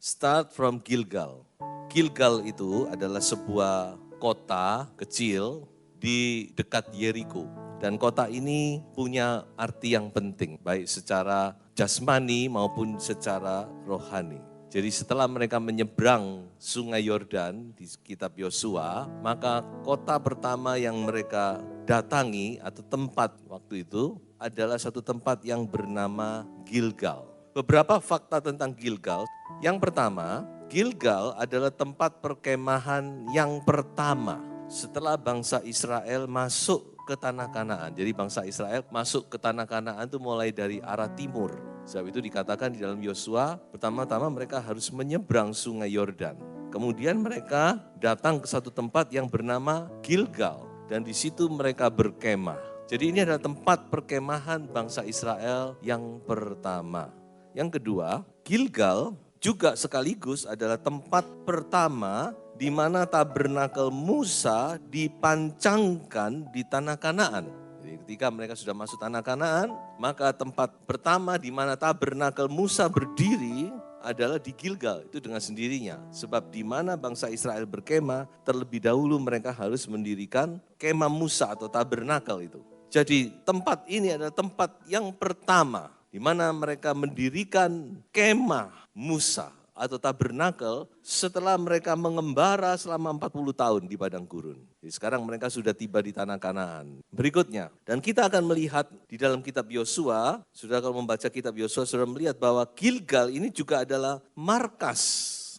Start from Gilgal. Gilgal itu adalah sebuah kota kecil di dekat Yeriko. Dan kota ini punya arti yang penting, baik secara jasmani maupun secara rohani. Jadi setelah mereka menyeberang sungai Yordan di kitab Yosua, maka kota pertama yang mereka datangi atau tempat waktu itu adalah satu tempat yang bernama Gilgal. Beberapa fakta tentang Gilgal. Yang pertama, Gilgal adalah tempat perkemahan yang pertama setelah bangsa Israel masuk ke tanah Kanaan. Jadi bangsa Israel masuk ke tanah Kanaan itu mulai dari arah timur. Sebab itu dikatakan di dalam Yosua, pertama-tama mereka harus menyeberang sungai Yordan. Kemudian mereka datang ke satu tempat yang bernama Gilgal. Dan di situ mereka berkemah. Jadi ini adalah tempat perkemahan bangsa Israel yang pertama. Yang kedua, Gilgal juga sekaligus adalah tempat pertama di mana tabernakel Musa dipancangkan di tanah Kanaan. Jadi ketika mereka sudah masuk tanah Kanaan, maka tempat pertama di mana tabernakel Musa berdiri adalah di Gilgal, itu dengan sendirinya. Sebab di mana bangsa Israel berkemah, terlebih dahulu mereka harus mendirikan kemah Musa atau tabernakel itu. Jadi tempat ini adalah tempat yang pertama di mana mereka mendirikan kemah Musa atau tabernakel setelah mereka mengembara selama 40 tahun di padang gurun. Jadi sekarang mereka sudah tiba di tanah Kanaan. Berikutnya, dan kita akan melihat di dalam kitab Yosua, sudah kalau membaca kitab Yosua sudah melihat bahwa Gilgal ini juga adalah markas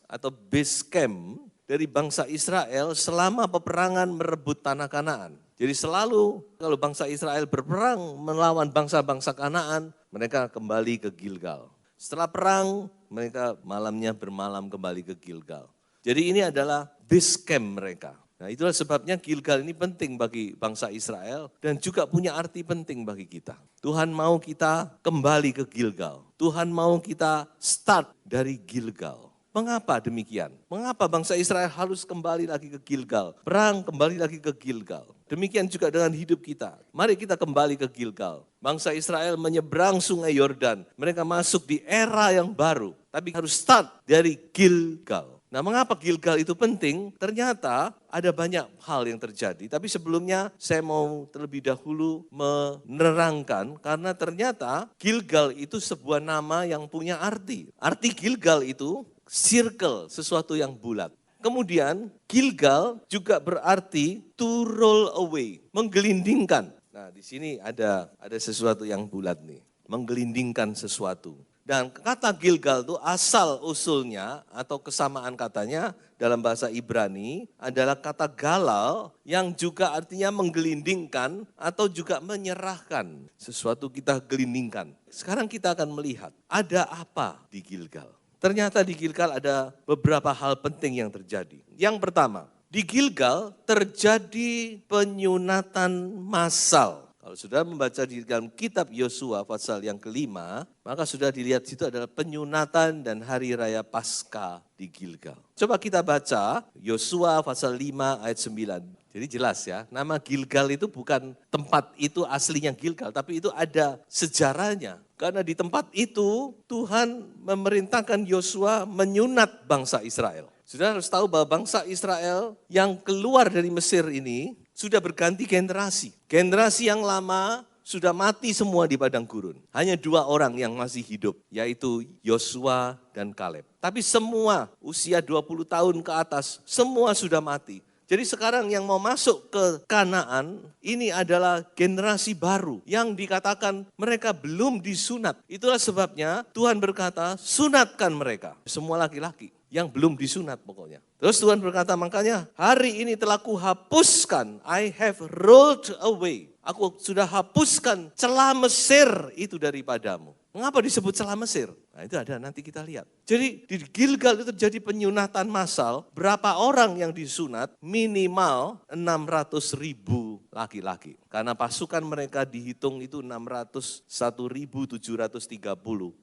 atau base camp dari bangsa Israel selama peperangan merebut tanah Kanaan. Jadi selalu kalau bangsa Israel berperang melawan bangsa-bangsa Kanaan, mereka kembali ke Gilgal. Setelah perang, mereka malamnya bermalam kembali ke Gilgal. Jadi ini adalah base camp mereka. Nah itulah sebabnya Gilgal ini penting bagi bangsa Israel dan juga punya arti penting bagi kita. Tuhan mau kita kembali ke Gilgal. Tuhan mau kita start dari Gilgal. Mengapa demikian? Mengapa bangsa Israel harus kembali lagi ke Gilgal? Perang kembali lagi ke Gilgal. Demikian juga dengan hidup kita. Mari kita kembali ke Gilgal. Bangsa Israel menyeberang sungai Yordan. Mereka masuk di era yang baru. Tapi harus start dari Gilgal. Nah mengapa Gilgal itu penting? Ternyata ada banyak hal yang terjadi. Tapi sebelumnya saya mau terlebih dahulu menerangkan. Karena ternyata Gilgal itu sebuah nama yang punya arti. Arti Gilgal itu circle, sesuatu yang bulat. Kemudian Gilgal juga berarti to roll away, menggelindingkan. Nah di sini ada sesuatu yang bulat nih, menggelindingkan sesuatu. Dan kata Gilgal itu asal usulnya atau kesamaan katanya dalam bahasa Ibrani adalah kata galal yang juga artinya menggelindingkan atau juga menyerahkan. Sesuatu kita gelindingkan. Sekarang kita akan melihat ada apa di Gilgal. Ternyata di Gilgal ada beberapa hal penting yang terjadi. Yang pertama, di Gilgal terjadi penyunatan massal. Kalau sudah membaca di dalam kitab Yosua pasal yang kelima, maka sudah dilihat situ adalah penyunatan dan hari raya Paskah di Gilgal. Coba kita baca Yosua pasal 5 ayat 9. Jadi jelas ya, nama Gilgal itu bukan tempat itu aslinya Gilgal, tapi itu ada sejarahnya. Karena di tempat itu Tuhan memerintahkan Yosua menyunat bangsa Israel. Sudah harus tahu bahwa bangsa Israel yang keluar dari Mesir ini sudah berganti generasi. Generasi yang lama sudah mati semua di padang gurun. Hanya 2 orang yang masih hidup, yaitu Yosua dan Kaleb. Tapi semua usia 20 tahun ke atas, semua sudah mati. Jadi sekarang yang mau masuk ke Kanaan, ini adalah generasi baru yang dikatakan mereka belum disunat. Itulah sebabnya Tuhan berkata, sunatkan mereka. Semua laki-laki yang belum disunat pokoknya. Terus Tuhan berkata, makanya hari ini telah kuhapuskan, I have rolled away. Aku sudah hapuskan celah Mesir itu daripadamu. Mengapa disebut celah Mesir? Nah itu ada, nanti kita lihat. Jadi di Gilgal itu terjadi penyunatan massal. Berapa orang yang disunat? Minimal 600.000 laki-laki. Karena pasukan mereka dihitung itu 601.730.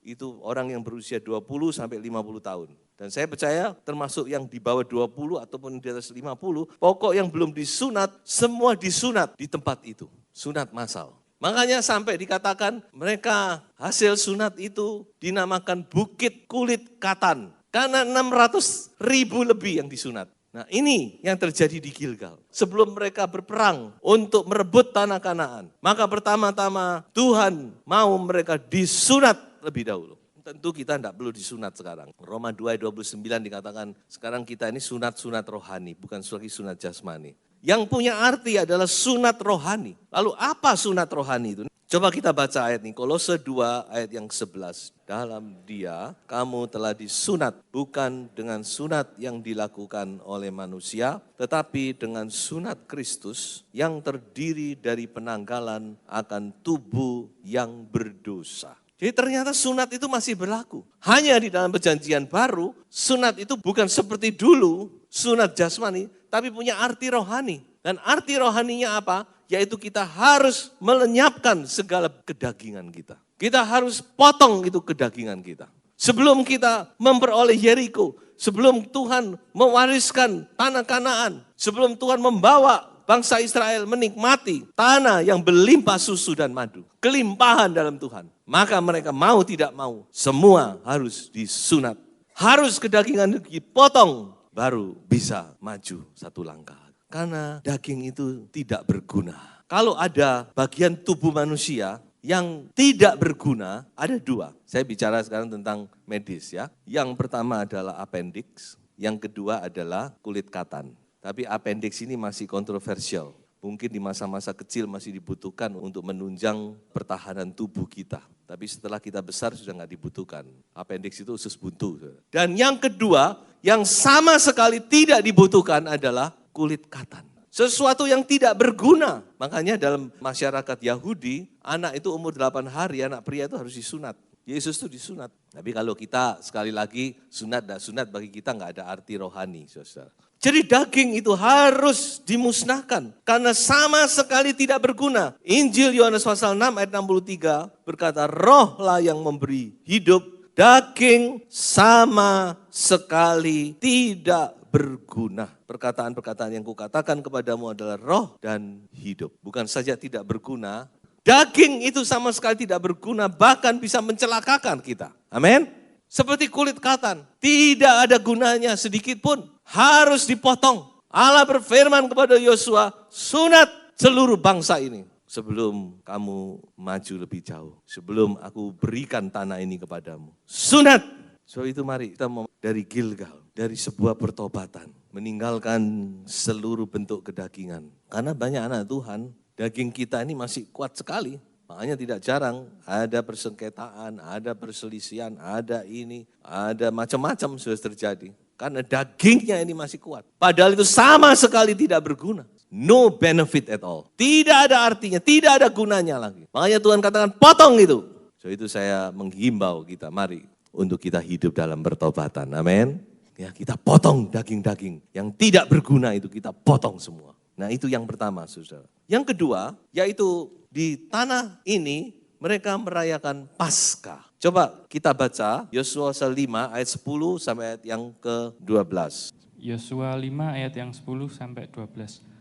Itu orang yang berusia 20 sampai 50 tahun. Dan saya percaya termasuk yang di bawah 20 ataupun di atas 50. Pokok yang belum disunat, semua disunat di tempat itu. Sunat massal. Makanya sampai dikatakan mereka hasil sunat itu dinamakan Bukit Kulit Katan. Karena 600.000 lebih yang disunat. Nah ini yang terjadi di Gilgal. Sebelum mereka berperang untuk merebut tanah Kanaan. Maka pertama-tama Tuhan mau mereka disunat lebih dahulu. Tentu kita tidak perlu disunat sekarang. Roma 2 ayat 29 dikatakan sekarang kita ini sunat-sunat rohani. Bukan lagi sunat jasmani. Yang punya arti adalah sunat rohani. Lalu apa sunat rohani itu? Coba kita baca ayat ini, Kolose 2 ayat yang 11. Dalam Dia kamu telah disunat, bukan dengan sunat yang dilakukan oleh manusia, tetapi dengan sunat Kristus yang terdiri dari penanggalan akan tubuh yang berdosa. Jadi ternyata sunat itu masih berlaku. Hanya di dalam perjanjian baru, sunat itu bukan seperti dulu, sunat jasmani, tapi punya arti rohani. Dan arti rohaninya apa? Yaitu kita harus melenyapkan segala kedagingan kita. Kita harus potong itu kedagingan kita. Sebelum kita memperoleh Yeriko, sebelum Tuhan mewariskan tanah Kanaan, sebelum Tuhan membawa bangsa Israel menikmati tanah yang berlimpah susu dan madu. Kelimpahan dalam Tuhan. Maka mereka mau tidak mau, semua harus disunat. Harus kedagingan dipotong, baru bisa maju satu langkah. Karena daging itu tidak berguna. Kalau ada bagian tubuh manusia yang tidak berguna, ada dua. Saya bicara sekarang tentang medis ya. Yang pertama adalah appendix, yang kedua adalah kulit katan. Tapi appendix ini masih kontroversial. Mungkin di masa-masa kecil masih dibutuhkan untuk menunjang pertahanan tubuh kita. Tapi setelah kita besar sudah nggak dibutuhkan. Appendix itu usus buntu. Dan yang kedua, yang sama sekali tidak dibutuhkan adalah kulit katan. Sesuatu yang tidak berguna. Makanya dalam masyarakat Yahudi, anak itu umur 8 hari, anak pria itu harus disunat. Yesus itu disunat. Tapi kalau kita sekali lagi sunat dan sunat bagi kita nggak ada arti rohani, saudara. Jadi daging itu harus dimusnahkan karena sama sekali tidak berguna. Injil Yohanes pasal 6 ayat 63 berkata, rohlah yang memberi hidup, daging sama sekali tidak berguna. Perkataan-perkataan yang kukatakan kepadamu adalah roh dan hidup. Bukan saja tidak berguna, daging itu sama sekali tidak berguna, bahkan bisa mencelakakan kita. Amin. Seperti kulit katan, tidak ada gunanya sedikit pun, harus dipotong. Allah berfirman kepada Yosua, sunat seluruh bangsa ini. Sebelum kamu maju lebih jauh, sebelum aku berikan tanah ini kepadamu. Sunat. So itu mari kita mau dari Gilgal, dari sebuah pertobatan, meninggalkan seluruh bentuk kedagingan. Karena banyak anak Tuhan, daging kita ini masih kuat sekali. Makanya tidak jarang ada persengketaan, ada perselisihan, ada ini, ada macam-macam sudah terjadi. Karena dagingnya ini masih kuat. Padahal itu sama sekali tidak berguna. No benefit at all. Tidak ada artinya, tidak ada gunanya lagi. Makanya Tuhan katakan potong itu. So itu saya menghimbau kita, mari untuk kita hidup dalam pertobatan. Amin. Ya, kita potong daging-daging yang tidak berguna itu kita potong semua. Nah itu yang pertama, saudara. Yang kedua, yaitu di tanah ini mereka merayakan Paskah. Coba kita baca Yosua 5 ayat 10 sampai ayat yang ke-12. Yosua 5 ayat yang 10 sampai 12.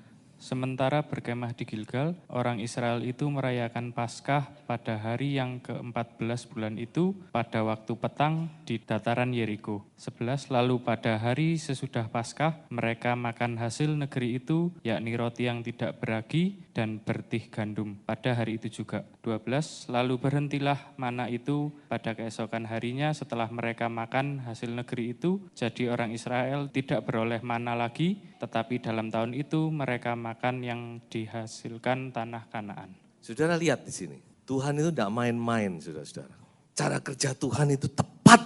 Sementara berkemah di Gilgal, orang Israel itu merayakan Paskah pada hari yang ke-14 bulan itu pada waktu petang di dataran Yeriko. 11. Lalu pada hari sesudah Paskah, mereka makan hasil negeri itu, yakni roti yang tidak beragi dan bertih gandum pada hari itu juga. 12. Lalu berhentilah mana itu pada keesokan harinya setelah mereka makan hasil negeri itu, jadi orang Israel tidak beroleh mana lagi, tetapi dalam tahun itu mereka makan yang dihasilkan tanah Kanaan. Saudara lihat di sini, Tuhan itu tidak main-main, saudara-saudara. Cara kerja Tuhan itu tepat.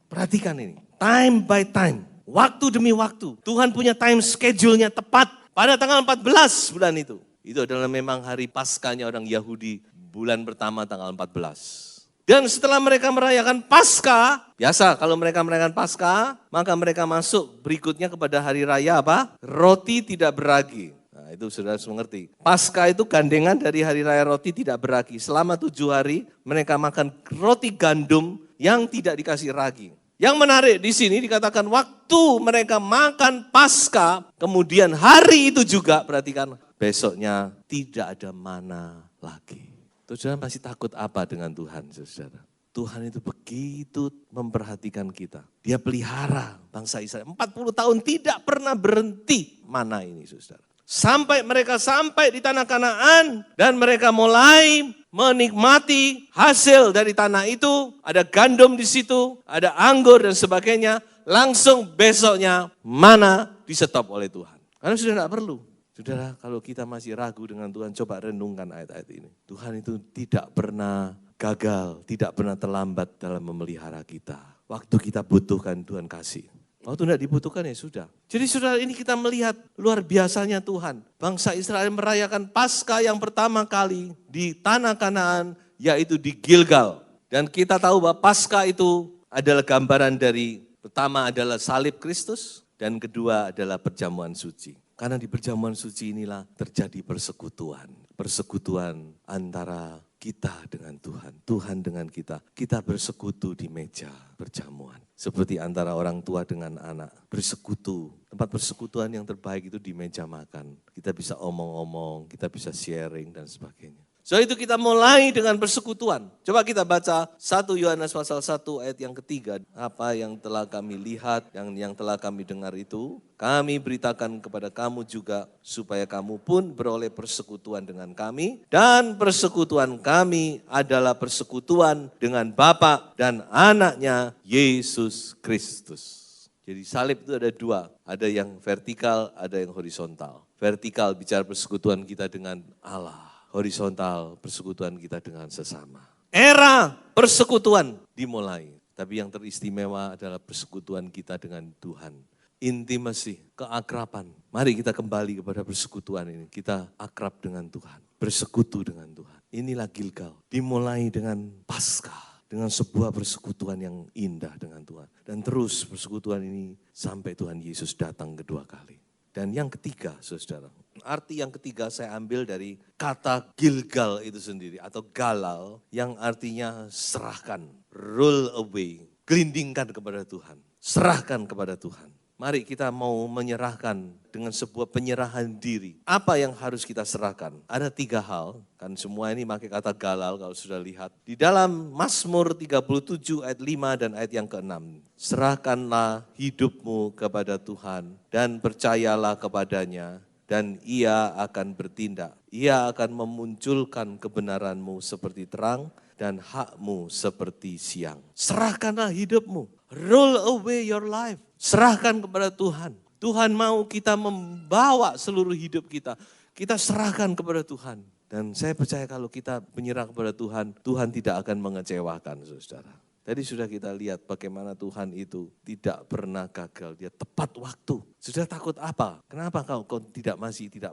Perhatikan ini, time by time, waktu demi waktu. Tuhan punya time schedule-nya tepat pada tanggal 14 bulan itu. Itu adalah memang hari Paskahnya orang Yahudi, bulan pertama tanggal 14. Dan setelah mereka merayakan Paskah, biasa kalau mereka merayakan Paskah, maka mereka masuk berikutnya kepada hari raya apa? Roti tidak beragi. Nah itu saudara harus mengerti. Paskah itu gandengan dari hari raya roti tidak beragi. Selama 7 hari mereka makan roti gandum yang tidak dikasih ragi. Yang menarik di sini dikatakan waktu mereka makan Paskah, kemudian hari itu juga, perhatikan, besoknya tidak ada mana lagi. Saudara masih takut apa dengan Tuhan, saudara? Tuhan itu begitu memperhatikan kita. Dia pelihara bangsa Israel. 40 tahun tidak pernah berhenti mana ini saudara. Sampai mereka sampai di tanah Kanaan dan mereka mulai menikmati hasil dari tanah itu. Ada gandum di situ, ada anggur dan sebagainya. Langsung besoknya mana di-stop oleh Tuhan. Karena sudah tidak perlu. Saudara, kalau kita masih ragu dengan Tuhan, coba renungkan ayat-ayat ini. Tuhan itu tidak pernah gagal, tidak pernah terlambat dalam memelihara kita. Waktu kita butuhkan, Tuhan kasih. Waktu tidak dibutuhkan ya sudah. Jadi saudara, ini kita melihat luar biasanya Tuhan. Bangsa Israel merayakan Paskah yang pertama kali di tanah Kanaan, yaitu di Gilgal. Dan kita tahu bahwa Paskah itu adalah gambaran dari, pertama adalah salib Kristus, dan kedua adalah perjamuan suci. Karena di perjamuan suci inilah terjadi persekutuan. Persekutuan antara kita dengan Tuhan, Tuhan dengan kita. Kita bersekutu di meja perjamuan. Seperti antara orang tua dengan anak, bersekutu. Tempat persekutuan yang terbaik itu di meja makan. Kita bisa omong-omong, kita bisa sharing dan sebagainya. So itu kita mulai dengan persekutuan. Coba kita baca 1 Yohanes pasal 1 ayat yang ketiga. Apa yang telah kami lihat, yang telah kami dengar itu, kami beritakan kepada kamu juga supaya kamu pun beroleh persekutuan dengan kami. Dan persekutuan kami adalah persekutuan dengan Bapa dan anaknya Yesus Kristus. Jadi salib itu ada dua, ada yang vertikal, ada yang horizontal. Vertikal bicara persekutuan kita dengan Allah. Horizontal, persekutuan kita dengan sesama. Era persekutuan dimulai. Tapi yang teristimewa adalah persekutuan kita dengan Tuhan. Intimasi, keakraban. Mari kita kembali kepada persekutuan ini. Kita akrab dengan Tuhan. Bersekutu dengan Tuhan. Inilah Gilgal. Dimulai dengan Paskah. Dengan sebuah persekutuan yang indah dengan Tuhan. Dan terus persekutuan ini sampai Tuhan Yesus datang kedua kali. Dan yang ketiga, saudara, arti yang ketiga saya ambil dari kata Gilgal itu sendiri atau galal yang artinya serahkan, roll away, gelindingkan kepada Tuhan, serahkan kepada Tuhan. Mari kita mau menyerahkan dengan sebuah penyerahan diri. Apa yang harus kita serahkan? Ada 3 hal, kan semua ini pakai kata galal kalau sudah lihat. Di dalam Mazmur 37 ayat 5 dan ayat yang ke-6. Serahkanlah hidupmu kepada Tuhan dan percayalah kepadanya dan ia akan bertindak. Ia akan memunculkan kebenaranmu seperti terang dan hakmu seperti siang. Serahkanlah hidupmu. Roll away your life. Serahkan kepada Tuhan. Tuhan mau kita membawa seluruh hidup kita. Kita serahkan kepada Tuhan. Dan saya percaya kalau kita menyerah kepada Tuhan, Tuhan tidak akan mengecewakan, saudara. Tadi sudah kita lihat bagaimana Tuhan itu tidak pernah gagal. Dia tepat waktu. Sudah takut apa? Kenapa kau tidak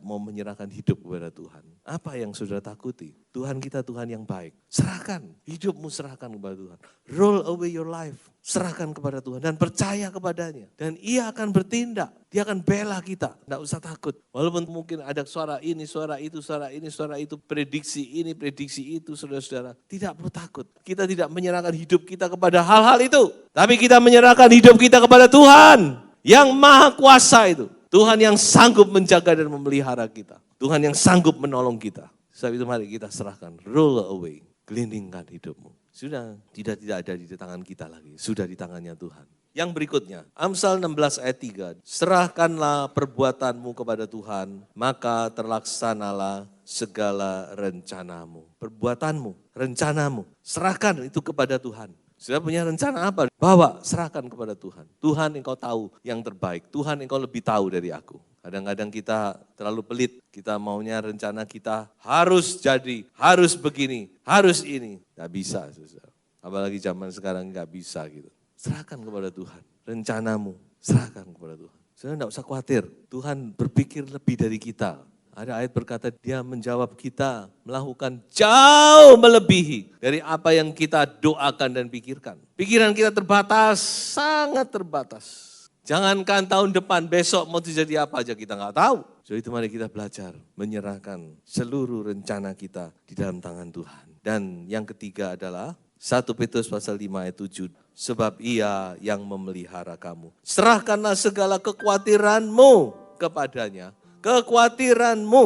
mau menyerahkan hidup kepada Tuhan? Apa yang sudah takuti? Tuhan kita Tuhan yang baik. Serahkan. Hidupmu serahkan kepada Tuhan. Roll away your life. Serahkan kepada Tuhan dan percaya kepadanya. Dan ia akan bertindak. Dia akan bela kita. Tidak usah takut. Walaupun mungkin ada suara ini, suara itu, suara ini, suara itu. Prediksi ini, prediksi itu, saudara-saudara. Tidak perlu takut. Kita tidak menyerahkan hidup kita kepada hal-hal itu. Tapi kita menyerahkan hidup kita kepada Tuhan. Yang maha kuasa itu. Tuhan yang sanggup menjaga dan memelihara kita. Tuhan yang sanggup menolong kita. Sebab itu mari kita serahkan. Roll away. Gelindingkan hidupmu. Sudah tidak ada di tangan kita lagi. Sudah di tangannya Tuhan. Yang berikutnya, Amsal 16 ayat 3. Serahkanlah perbuatanmu kepada Tuhan, maka terlaksanalah segala rencanamu. Perbuatanmu, rencanamu, serahkan itu kepada Tuhan. Sudah punya rencana apa? Bawa, serahkan kepada Tuhan. Tuhan engkau tahu yang terbaik. Tuhan engkau lebih tahu dari aku. Kadang-kadang kita terlalu pelit. Kita maunya rencana kita harus jadi, harus begini, harus ini. Gak bisa, saudara. Apalagi zaman sekarang gak bisa gitu. Serahkan kepada Tuhan. Rencanamu, serahkan kepada Tuhan. Saudara gak usah khawatir. Tuhan berpikir lebih dari kita. Ada ayat berkata dia menjawab kita melakukan jauh melebihi dari apa yang kita doakan dan pikirkan. Pikiran kita terbatas, sangat terbatas. Jangankan tahun depan, besok mau terjadi apa aja kita nggak tahu. Jadi itu mari kita belajar menyerahkan seluruh rencana kita di dalam tangan Tuhan. Dan yang ketiga adalah 1 Petrus pasal 5 ayat 7. Sebab ia yang memelihara kamu. Serahkanlah segala kekhawatiranmu kepadanya. Kekhawatiranmu.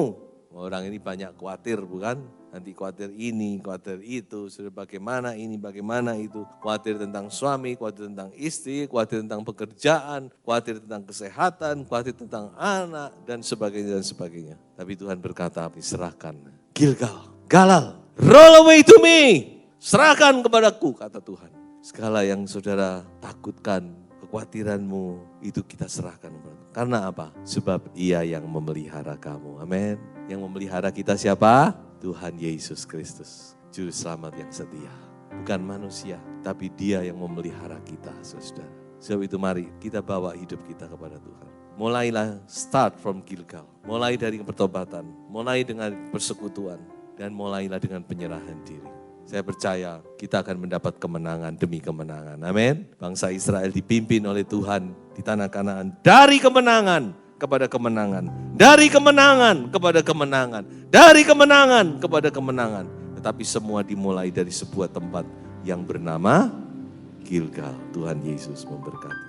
Orang ini banyak khawatir bukan? Nanti khawatir ini, khawatir itu, sudah bagaimana ini, bagaimana itu. Khawatir tentang suami, khawatir tentang istri, khawatir tentang pekerjaan, khawatir tentang kesehatan, khawatir tentang anak, dan sebagainya, dan sebagainya. Tapi Tuhan berkata, serahkan. Gilgal, Galal, roll away to me. Serahkan kepadaku, kata Tuhan. Segala yang saudara takutkan, kekhawatiranmu, itu kita serahkan kepada Tuhan. Karena apa? Sebab Ia yang memelihara kamu. Amin. Yang memelihara kita siapa? Tuhan Yesus Kristus, Juru Selamat yang setia. Bukan manusia, tapi Dia yang memelihara kita, saudara. Sebab itu mari kita bawa hidup kita kepada Tuhan. Mulailah start from Gilgal. Mulai dari pertobatan, mulai dengan persekutuan, dan mulailah dengan penyerahan diri. Saya percaya kita akan mendapat kemenangan demi kemenangan. Amin. Bangsa Israel dipimpin oleh Tuhan di tanah Kanaan dari kemenangan kepada kemenangan, dari kemenangan kepada kemenangan, dari kemenangan kepada kemenangan. Tetapi semua dimulai dari sebuah tempat yang bernama Gilgal. Tuhan Yesus memberkati.